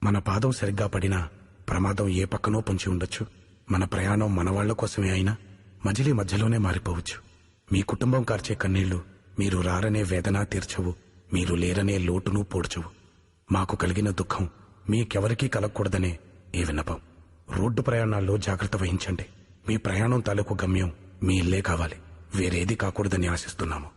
మన పాదం సరిగ్గా పడినా ప్రమాదం ఏ పక్కనో పొంచి ఉండొచ్చు. మన ప్రయాణం మన వాళ్ల కోసమే అయినా మజిలీ మధ్యలోనే మారిపోవచ్చు. మీ కుటుంబం కార్చే కన్నీళ్లు మీరు రారనే వేదన తీర్చవు, మీరు లేరనే లోటును పోడ్చవు. మాకు కలిగిన దుఃఖం మీకెవరికీ కలగకూడదనే ఈ విన్నపం. రోడ్డు ప్రయాణాల్లో జాగ్రత్త వహించండి. మీ ప్రయాణం తాలూకు గమ్యం మీ ఇల్లే కావాలి, వేరేది కాకూడదని ఆశిస్తున్నాము.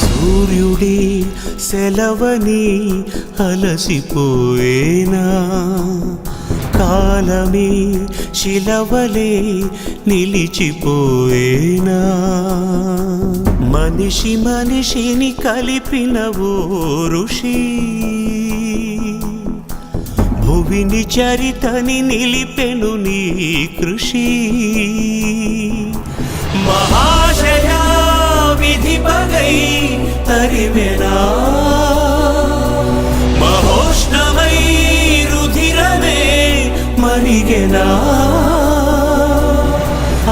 సూర్యుడి సెలవని అలసిపోయేనా, కాలమే శిలవలే నిలిచిపోయేనా. మనిషి మనిషిని కలిపిన ఓ ఋషి, భువిని చరితని నిలిపెను నీ కృషి. మహాశయా విధి పగై తరిమెనా, మహోష్ణమై రుధిరమే మరిగెనా.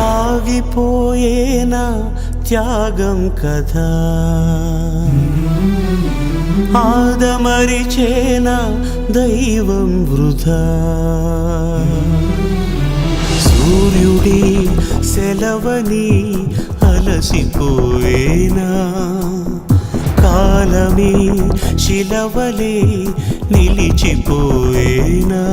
ఆగిపోయేనా త్యాగం కదా, ఆదమరిచేనా దైవం వృధా. సూర్యుడి సెలవని అలసిపోయేనా, కాలమే శిలవలే నిలిచిపోయేనా.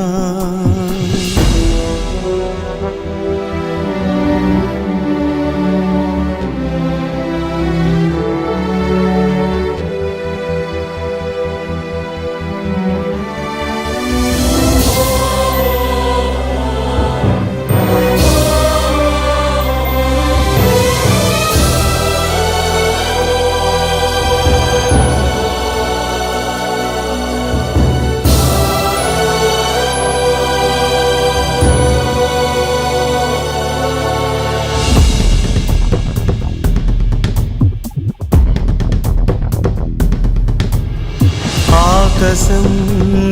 ఆకాశం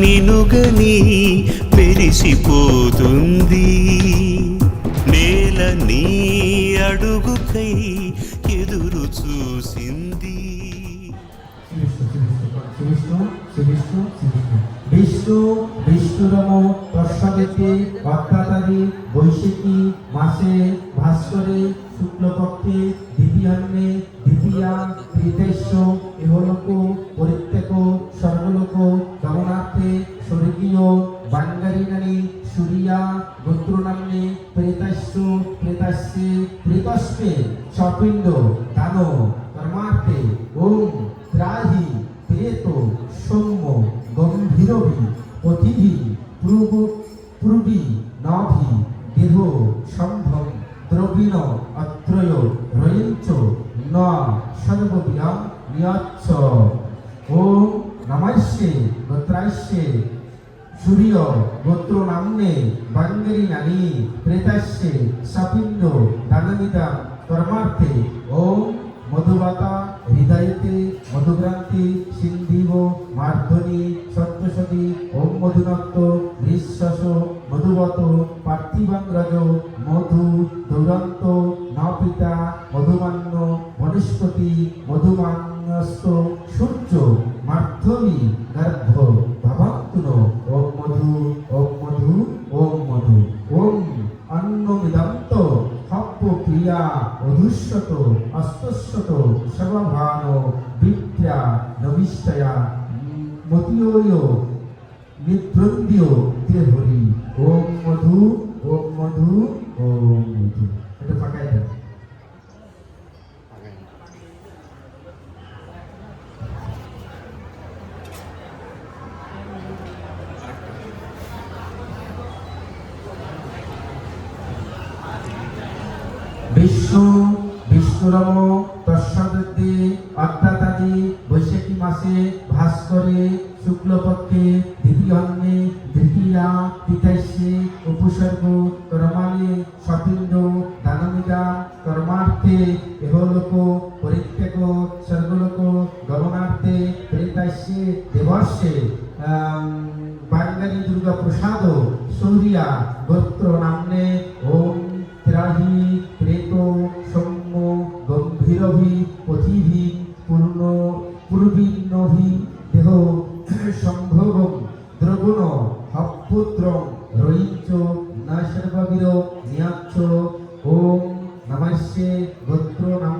నినుగని పెరిసిపోతుంది, నేల నీ అడుగుకై ఎదురు చూసింది. বিষ্ণু বিষ্ণুরম তস্যদেতে অর্থাৎ বৈশাখী মাসে ভাস্করে শুক্লপক্ষে দ্বিতীয়ান্নে দ্বিতীয়া তৃতীয়স্য ইহলোক পরিত্যাগ সর্বলোক গমনার্থে স্বর্গীয় বাঙ্গারিনানি সূর্যা গোত্রনাম্নে প্রেতাস্য প্রেতাস্যে প্রেতস্যে সপিণ্ড দান কর্মার্থে ওম ত্রাহি প্রেত সৌম্য গম্ভীরভি পথিভি পূর্বী নাভি দেহ সম্ভব দ্রবীণ অত্রয় রয়ঞ্চ ন সর্ববিয়াম নিয়চ্ছ। ওম নমস্যে গোত্রাস্যে সূর্য গোত্র নাম্নে বাঙ্গরিনানি প্রেতাস্যে সপিণ্ড দানমিদা কর্মার্থে ওম মধুবাতা হৃদয়তে মধুগ্রান্তি সিন্ধিব মার্ধনী সত্যসদী ওম মধুনক্ত নিঃশ্বাস মধুবত পার্থিবাঙ্গ্রজ মধু দৌরন্ত নপিতা মধুমান্য বনস্পতি মধুমান্যস্ত সূর্য মার্ধবী গর্ভ ভবন্তুন ওম মধু ওম মধু ওম মধু। ওম অন্নমিদন্ত হব্য প্রিয়া অধুষ্যত অস্তস্যত সভাভান বিদ্যা নবিষ্টয়া মতীয় নিদ্রন্দ্য দেহরি। ওম মধু ওম মধু ওম মধু। এটা ফাঁকাই দেন। বিষ্ণু বিষ্ণুরম তৎসদে অর্থাৎ বৈশাখী মাসে ভাস্করে শুক্লপক্ষে দ্বিতীয়ন্নে দ্বিতীয়া তিথাস্যে উপসর্গ কর্মাণি সপিণ্ড দানমিদা কর্মার্থে ইহলোক পরিত্যাগ স্বর্গলোক গমনার্থে প্রেতাস্যে দেবস্যে বাঙ্গালী দুর্গা প্রসাদ সূর্যা গোত্র নাম্নে ওম ত্রাহি প্রেত সৌম্য গম্ভীরভি পথিভি পূর্ণ পূর্বিন্নভি দেহ সম্ভবম দ্রগুণ হপুত্রম রয়িঞ্চ না সর্ববির নিয়াচ্ছ ওম নমস্যে গোত্র নাম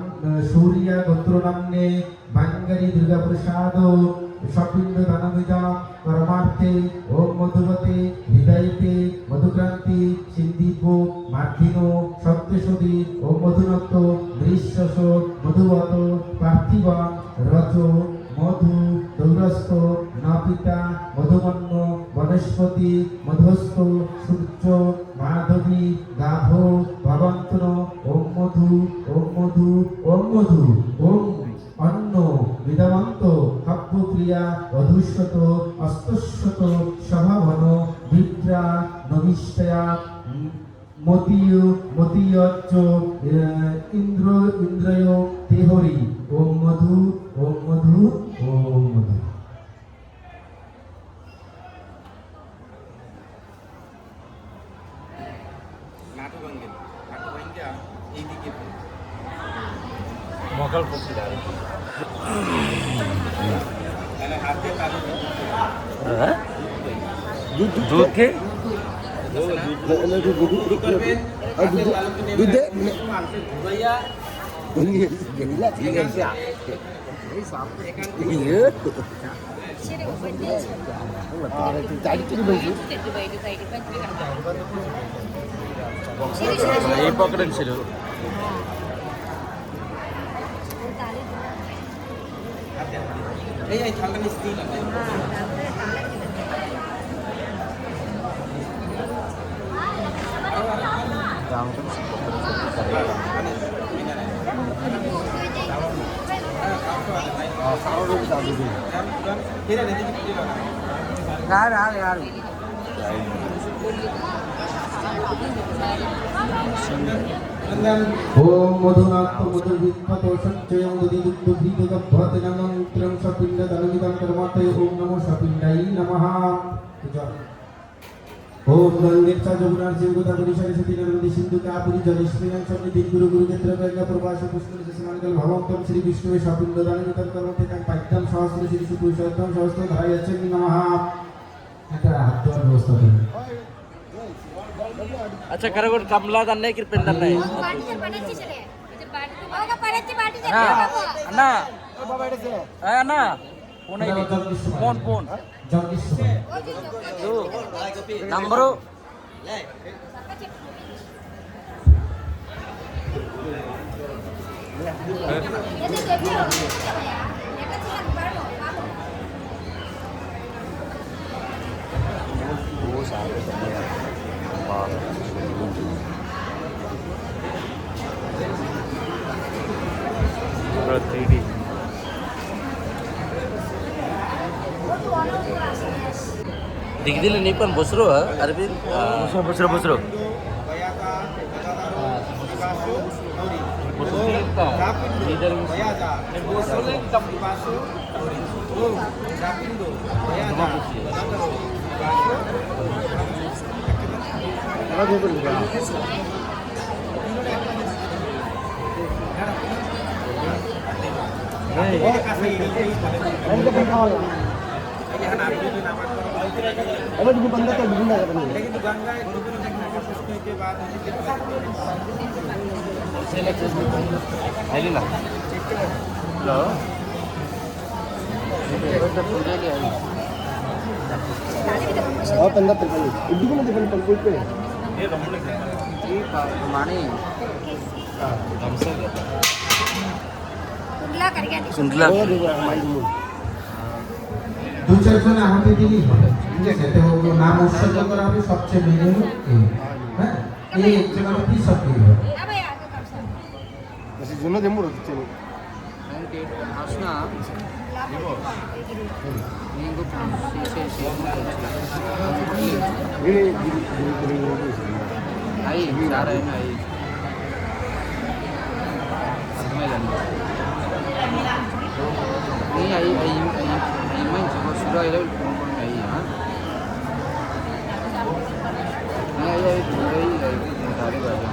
সূর্যা গোত্র নাম্নে বাঙ্গালী দুর্গা প্রসাদ সপিণ্ড দানবিদা কর্মার্থে ওম মধুমতে হৃদয়তে মধুক্রান্তি সিন্দিপ মার্ধিন সত্যসদী ওম মধুনত্ত দৃশ্যস মধুবত পার্থিবা রজ মধু দৌরস্থ নাপিতা মধুমন্ন বনস্পতি মধুস্থ সূর্য মাধবী গাভ ভবন্তন ওম মধু ওম মধু ওম মধু ওম অন্ন বিদমন্ত হব্যক্রিয়া অধুষ্যত অস্তস্যত সভাবন বিদ্রা নবিষ্টয়া মতীয়চ্চ ইন্দ্র ইন্দ্রয় তেহরি ওম মধু ওম মধু ওম মধু। এই পকেটেন ছিল এই ঠান্ডা নিচ্ছি ओम मधुनाथ मधुविद्पत संचय मधुदीप्तभृतगभ्वत नमन्त्रं सपिण्ड धनमिदं कर्मते ओम नमो सपिण्डाय नमः। ओम गंगेचा जमुनार जीवगोदा परिसरे सती नर्मदे सिंधु कापुरी जलेश्वरीं सन्निधि गुरु गुरु क्षेत्र गंगा प्रभास पुष्कर समानकल भवंतम श्री विष्णु सपिण्ड धनमिदं कर्मते कां पाद्यम सहस्र श्री सुपुरुषोत्तम सहस्र धारयच्च नमः। এটা হাত ধোয়ার ব্যবস্থা করুন। আচ্ছা কারগর কামলা দান নাই কৃপেন দান নাই না বাবা এটা ছে হ্যাঁ না কোন আইনি কোন কোন জগদীশ তো নাম্বার दिख दिल नहीं पण बसरो अरविंद बसरो बसरो अब जो बंदा तो ढूंढना है लेकिन तो गंगा के बाद हेली ना हेलो और बंदा तो इधर को ना देखो कोई पे ये रमण ये माने हमसे कुंडला कर गया सुंदला और देखो माइंड में দু চারজন আমাদের দিলেই হবে, ঠিক আছে? তো নাম উৎসর্গ করা হবে সবচেয়ে মেনে হলো এই, হ্যাঁ এই একজন আমাদের কি সব হবে अब यार तो कब से জন্য দেবো হচ্ছে আসনা आई जा रहे हैं आई नहीं आई आई आई मैं जब सुबह आई लेवल कौन कौन आई हाँ नहीं आई आई पूरे ही आई सारे बाजू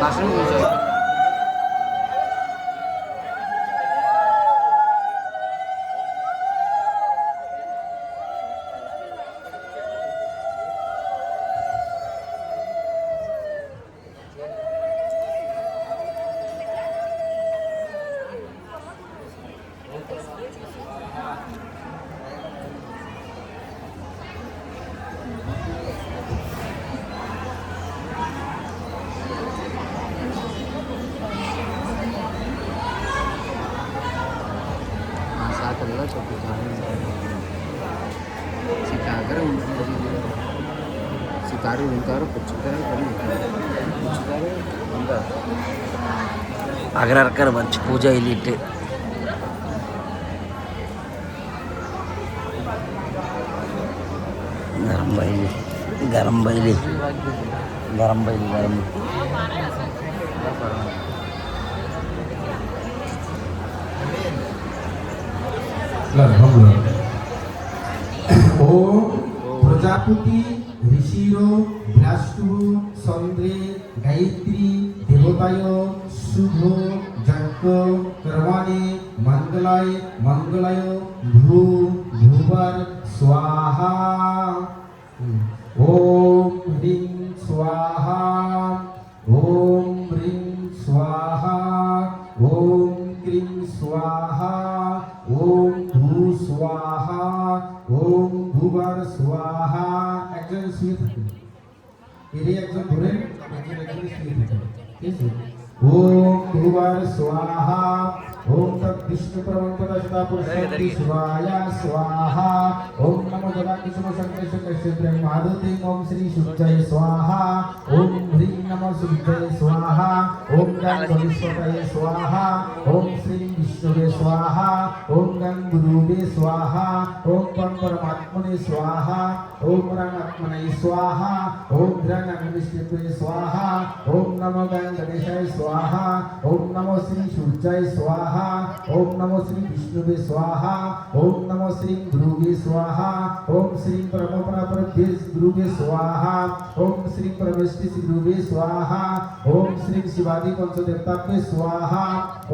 लास्ट में मुझे Adalah satu si kagar si karu pucukar enggak agar మంచి పూజ ఇల్లిట్టే గరం బయలి ओम प्रजापति ऋषिरो भ्राष्टु चंद्रे गायत्री देवताय शुभ यज्ञ कर्माणि मंगलाय भूवर स्वाहा ओम ह्रीं स्वाहा ओम ह्रीं स्वाहा ओम क्रीं स्वाहा ओम भू स्वाहा ओम भूवर स्वाहा একজন শুয়ে থাকেন এরই একজন ধরেন একজন শুয়ে থাকেন ঠিক আছে ओम भूवर स्वाहा ओम तत् विष्णु परमपदस्ता पुरुषोत्ति शिवाय स्वाहा ओम नमो जलाकिशुम शंकरेश कश्य ब्रह्मादि ओम श्री सूर्याय स्वाहा ओम ह्रीं नमः सूर्याय स्वाहा ओम गं गणेशाय स्वाहा ओम श्री विष्णुवे स्वाहा ओम गं गुरुवे स्वाहा ओम परमात्मने स्वाहा ओम रणात्मने स्वाहा ओम विष्णुवे स्वाहा ओम नमो गं गणेशाय स्वाहा ओम नमो श्री सूर्याय स्वाहा ओम नमो श्री विष्णुवे स्वाहा ओम नमो श्री गुरुवे स्वाहा ओम श्री परमपरापरभ्ये गुरुवे स्वाहा ओम श्री परमेष्टि गुरुवे स्वाहा ओम श्री शिवादि पंचदेवताभ्ये स्वाहा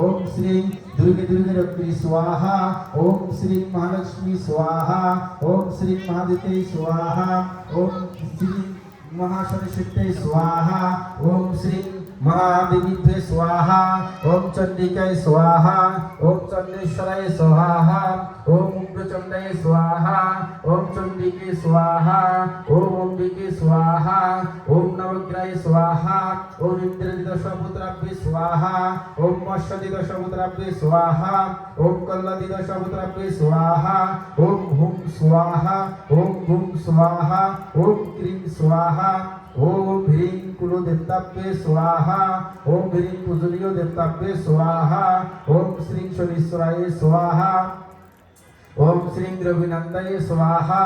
ओम श्री दुर्गे रत्नी स्वाहा ओम श्री महालक्ष्मी स्वाहा ओम श्री महादिते स्वाहा ओम श्री महासरस्वती स्वाहा ओम श्री महादेवी स्वाहा ओम चंडिकाय स्वाहा ओम चंडेश्वराय स्वाहा ओम उग्रचंडाय स्वाहा ओम चंडिके स्वाहा ओम अंबिके स्वाहा ओम नवग्रहाय स्वाहा ओम इंद्रदिदशपुत्राभ्ये स्वाहा ओम मत्स्यदिदशपुत्राभ्ये स्वाहा ओम कल्लदिदशपुत्राभ्ये स्वाहा ओम हुं स्वाहा ओम भुं स्वाहा ओम क्रीं स्वाहा ओम ह्रीं कुलदेवताभ्ये स्वाहा ओम ह्रीं पूजनीय देवताभ्ये स्वाहा ओम श्री शनीश्वराय स्वाहा ओम श्री रविनंदाय स्वाहा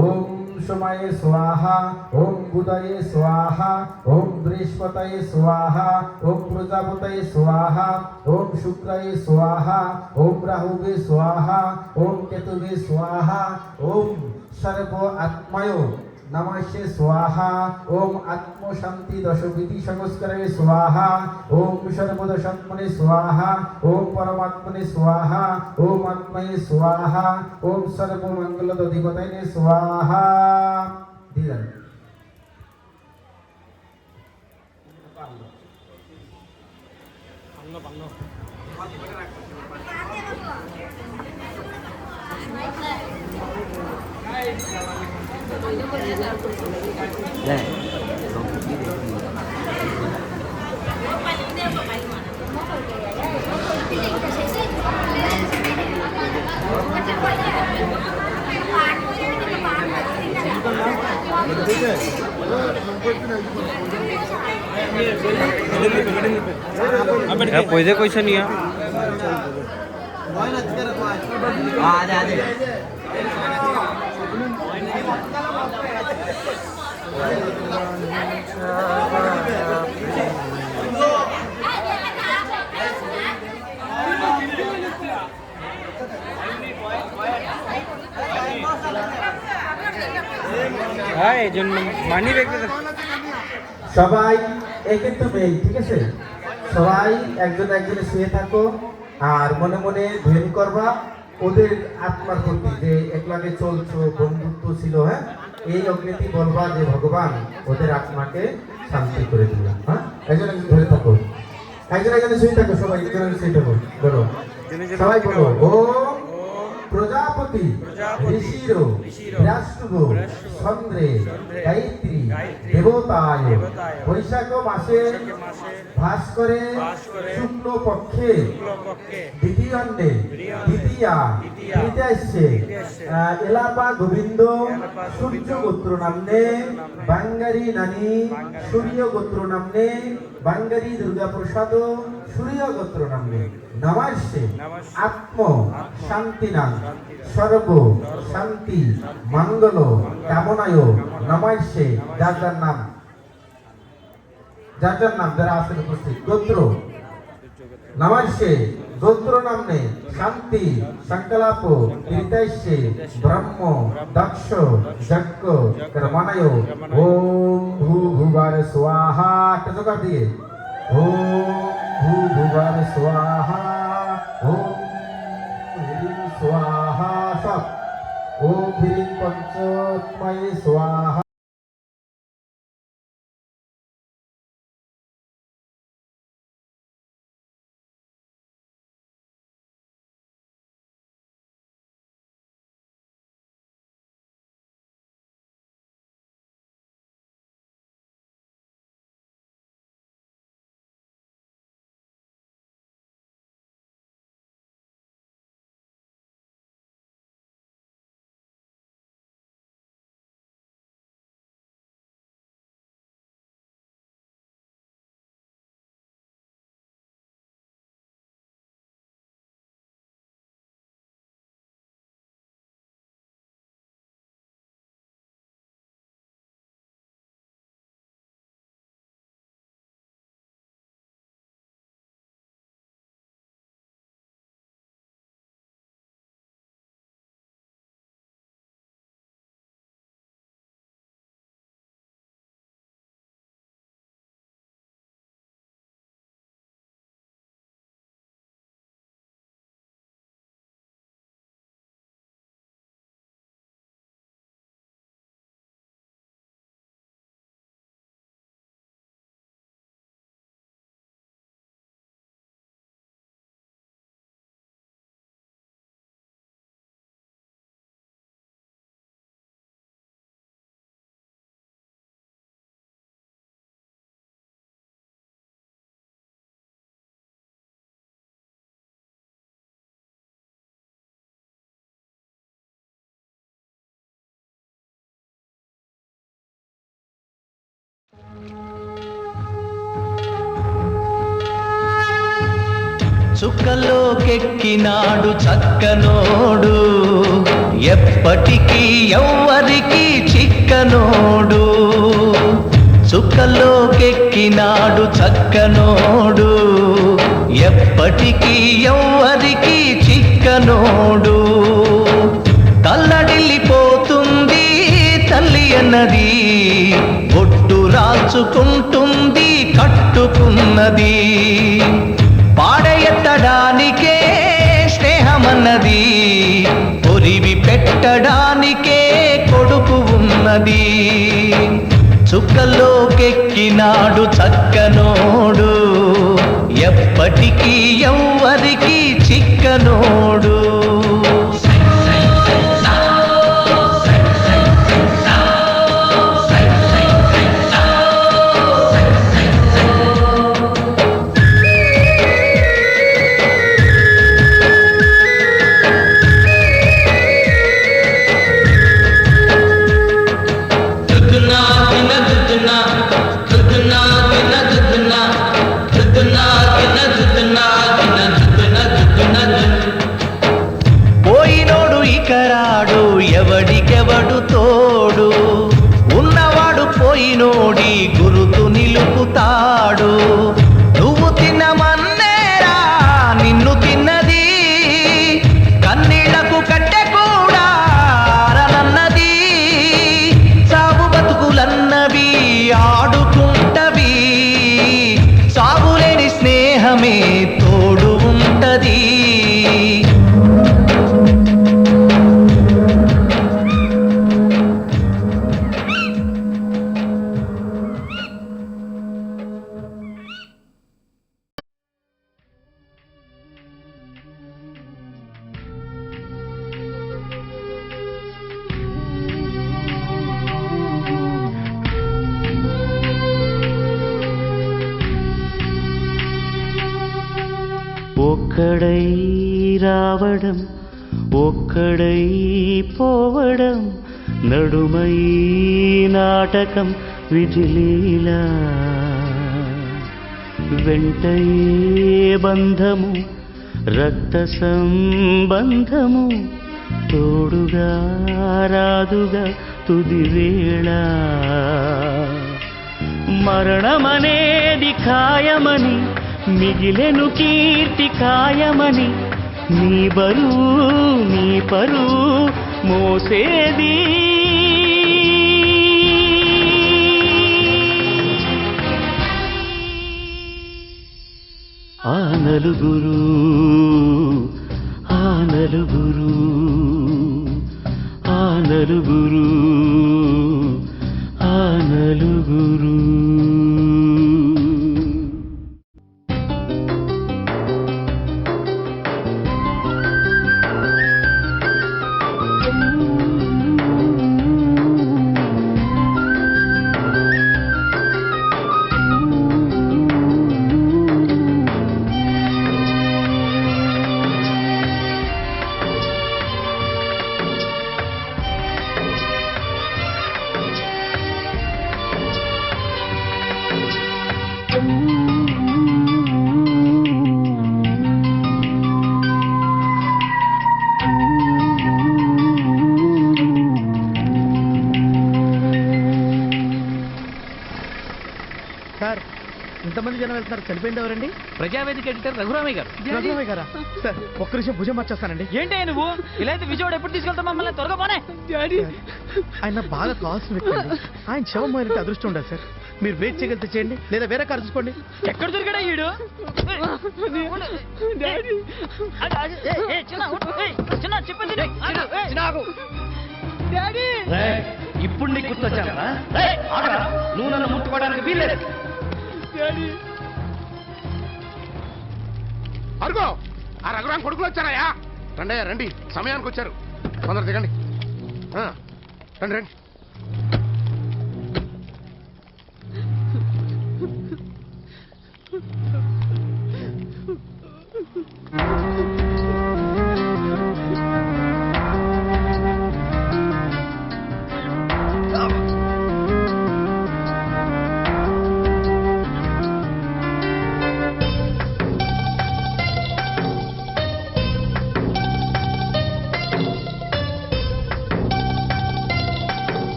ओम सोमाय स्वाहा ओम बुधाय स्वाहा ओम बृहस्पतये स्वाहा ओम प्रजापतये स्वाहा ओम शुक्राय स्वाहा ओम राहुवे स्वाहा ओम केतुवे स्वाहा ओम सर्व आत्माय नमस्ते स्वाहा ओम आत्म शांति दश विधि संस्कारे स्वाहा ओम सर्वदशात्मने स्वाहा ओम परमात्मने स्वाहा ओम आत्मये स्वाहा ओम सर्व मंगल अधिपतये स्वाहा धीरे ठीक है পয়সা কইছে নিয়া হ্যাঁ এই জন্য মানি রেখে সবাই একটু মেয়ে, ঠিক আছে? সবাই একজন একজনে শুয়ে থাকো আর মনে মনে ধ্যান করবা ওদের আত্মার প্রতি যে একলাগে চলছো, বন্ধুত্ব ছিল, হ্যাঁ, এই অগ্নিতি বলবা যে ভগবান ওদের আত্মাকে শান্তি করে দিলাম। হ্যাঁ, একজন একজন ধরে থাকো, একজন একজনে শুয়ে থাকো, সবাই একজন একজন শুয়ে থাকো, বলো সবাই বলো ওম প্রজাপতি ঋষির বিরাষ্ট্রগ চন্দ্রে গায়ত্রী দেবতায় বৈশাখ মাসে ভাস্করে শুক্ল পক্ষে দ্বিতীয়ন্ডে দ্বিতীয়া তৃতীয়াস্যে এলাপা গোবিন্দ সূর্য গোত্র নামনে বাঙ্গারি নানি সূর্য গোত্র নামনে বাঙ্গারি দুর্গা প্রসাদ সূর্য গোত্র নামনে নমস্তে আত্ম শান্তিনাং সর্ব শান্তি মঙ্গল কামনায় নমস্তে। যার যার নাম যারা আছেন উপস্থিত গোত্র নমস্তে গোত্র নামনে শান্তি সংকল্প তীর্থস্যে ব্রহ্ম দক্ষ যজ্ঞ কর্মণয় ওম ভূভুবর স্বাহা কতবার দিয়ে ওম ভূভুবর স্বাহা ওম হ্রিং স্বাহা সব ওম হ্রিং পঞ্চময় স্বাহা। చుక్కలోకెక్కినాడు చక్కనోడు ఎప్పటికీ ఎవ్వరికి చిక్కనోడు చుక్కలోకెక్కినాడు చక్కనోడు ఎప్పటికీ ఎవ్వరికి చిక్కనోడు తల్లడిల్లిపోతుంది తల్లి అన్నది బొట్టు రాల్చుకుంటుంది కట్టుకున్నది పాడెత్తడానికే స్నేహమన్నది పొరివి పెట్టడానికే కొడుకు ఉన్నది చుక్కలోకెక్కినాడు చక్కనోడు ఎప్పటికీ ఎవ్వరికి చిక్కనోడు దుద్దునా ఒక్కడై రావడం ఒక్కడై పోవడం నడుమై నాటకం విధిలీలా వెంటయే బంధము రక్త సంబంధము తోడుగా రాదుగా తుది వేళ మరణమనేది ఖాయమని మిగిలెను కీర్తి ఖాయమని నీ బరువు నీ పరువు మోసేది ఆ నలుగురు ఆ నలుగురు ఆ నలుగురు ఆ నలుగురు సార్ ఇంతమంది జనం వెళ్తున్నారు చనిపోయింది ఎవరండి? ప్రజావేదిక ఎడిటర్ రఘురామయ్య గారు. రఘురామయ్య గారా? సార్ ఒక్క నిమిషం భుజం మార్చేస్తానండి. ఏంటి నువ్వు ఇలా అయితే విజయవాడ ఎప్పుడు తీసుకెళ్తావు మమ్మల్ని? త్వరగా పోనే. ఆయన బాగా కావాల్సిన వ్యక్తి అండి. ఆయన శవం పోయినట్టు అదృష్టం ఉండాలి సార్. మీరు వెయిట్ చేయగలిగితే చేయండి, లేదా వేరే కారు చూసుకోండి. ఎక్కడ దొరికాడా ఈడు? ఇప్పుడు నీకు గుర్తొచ్చారా? నువ్వు నన్ను ముట్టుకోవడానికి వీల్లేదు. అరుగో ఆ రఘురాం కొడుకులు వచ్చారయ్యా. రండి రండి, సమయానికి వచ్చారు. తొందర దిగండి. రండి రండి.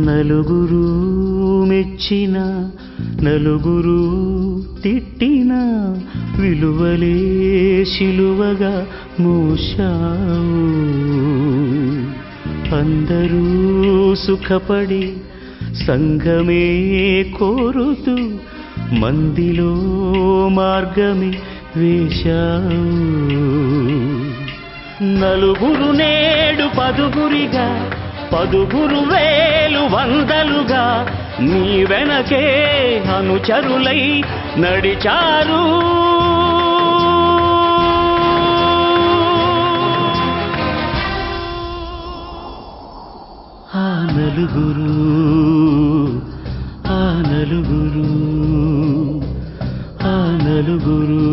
నలుగురు మెచ్చిన నలుగురు తిట్టిన విలువలే శిలువగా మోశావు. అందరూ సుఖపడి సంఘమే కోరుతూ మందిలో మార్గమే వేశావు. నలుగురు నేడు పదుగురిగా పదుగురు వేలు వందలుగా నీ వెనకే అనుచరులై నడిచారు. ఆ నలుగురు ఆ నలుగురు ఆ నలుగురు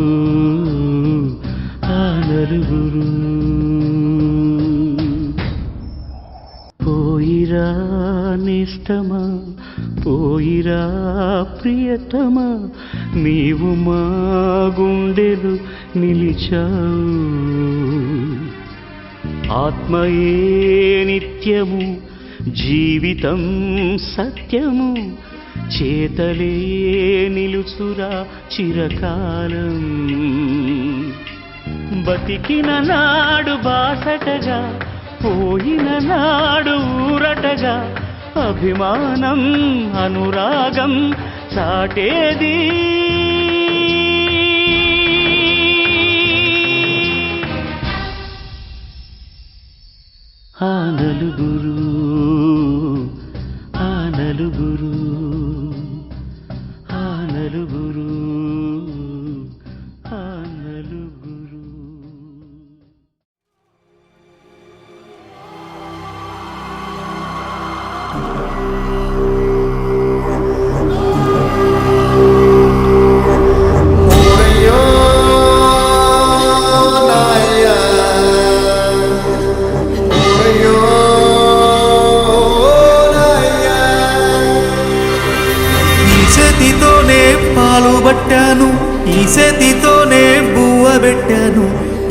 ఆ నలుగురు పోయిరా నిష్టమా పోయిరా ప్రియతమా నీవు మా గుండెలు నిలిచావు. ఆత్మయే నిత్యము జీవితం సత్యము చేతలే నిలుచురా చిరకాలం. బతికిన నాడు బాసటగా పోయిన నాడు ఊరటగా అభిమానం అనురాగం చాటేది. ఆ నలుగురు ఆ నలుగురు ఆ నలుగురు ఆ పాలు పట్టాను, ఈ చేతితోనే బువ్వ పెట్టాను,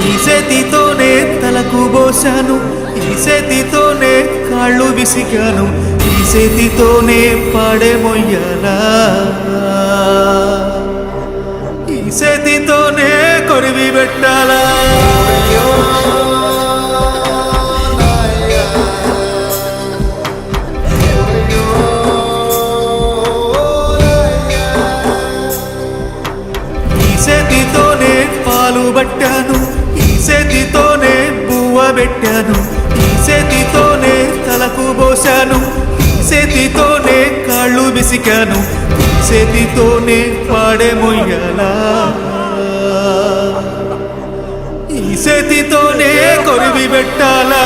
ఈ చేతితోనే తలకు పోశాను, ఈ చేతితోనే కాళ్ళు విసిగాను, ఈ చేతితోనే పాడే మొయ్యాలా, ఈ చేతితోనే కొరివి పెట్టాలా. చేతితోనే పాలు పట్టాను, ఈ చేతితోనే బువ్వ పెట్టాను, ఈ చేతితోనే తలకు పోశాను, ఈ చేతితోనే కాళ్ళు విసికాను, ఈ చేతితోనే పాడే మొయ్యాలా, ఈ చేతితోనే కొరివి పెట్టాలా.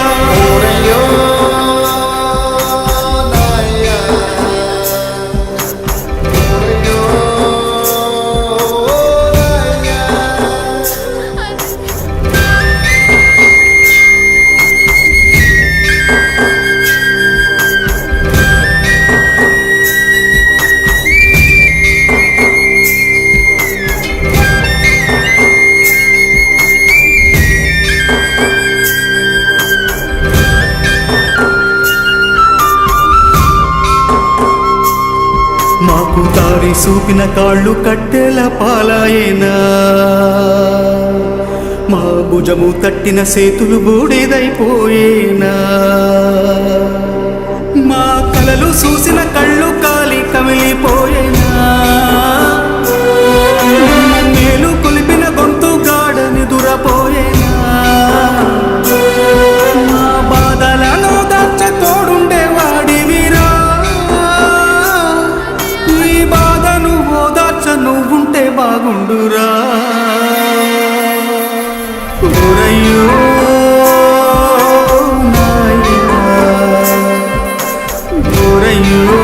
మాకు దారి చూపిన కాళ్ళు కట్టెల పాలాయేనా, మా భుజము తట్టిన చేతులు బూడిదైపోయేనా, మా కలలు చూసిన కళ్ళు కాలి కమిలిపోయేనా, మేలు కొలిపిన గొంతు గాడని దురపోయేనా, మా బాధలను దాచ తోడుండే వాడివిరా, ఈ బాధను ఓదార్చ నువ్వుంటే బాగుండురా. ఓరయ్యో నాయనా, ఓరయ్యో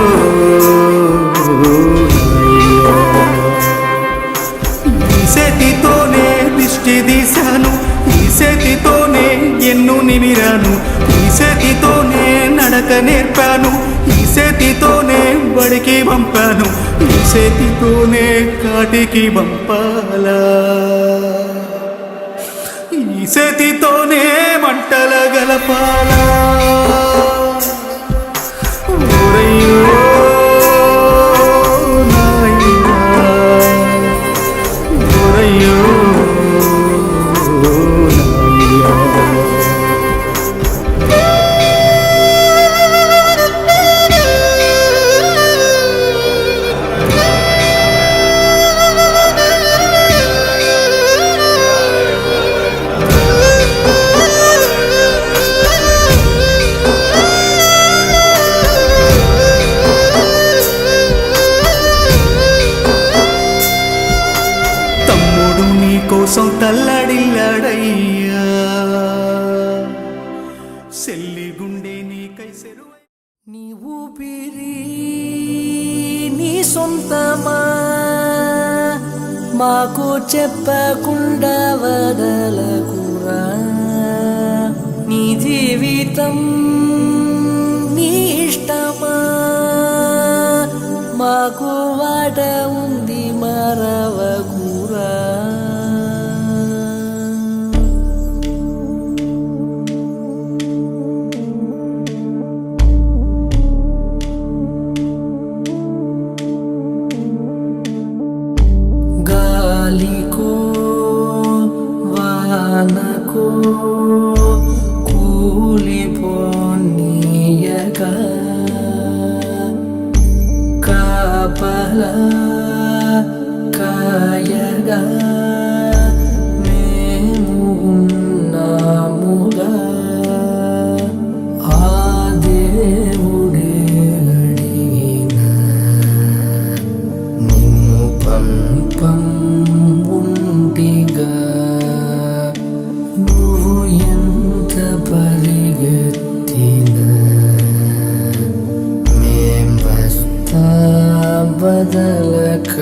ఈ చేతితోనే దిష్టి తీశాను, ఈ చేతితోనే ఎన్ను నిమిరాను, ఈ చేతితోనే నడక నేర్పాను, ఈ చేతితోనే బడికి పంపాను, ఈ చేతితోనే కాటికి పంపాలా, ఈ చేతితోనే మంటల గలపాలా. ఓరయ్యో నాయనా, ఓరయ్యో నాయనా. తమ్ముడు నీ కోసం తల్లడిల్లాడయ్యా, సెల్లి గుండె నీకై సెరువై. నీ ఊపిరి నీ సొంతమా, మాకు చెప్పకుండా వదలకురా, నీ జీవితం నీ ఇష్టమా, మాకు వాట ఉంది మరవకురా. గాలికో వానకో కూలిపోనీయక కాపలా కాయగా మేము ఉన్నాముగా, ఆ దేవుడే అడిగినా నిన్ను పంపం ఉంటిగా, నువ్వు ఎంత పరిగెత్తినా మేం వస్తా బదలక.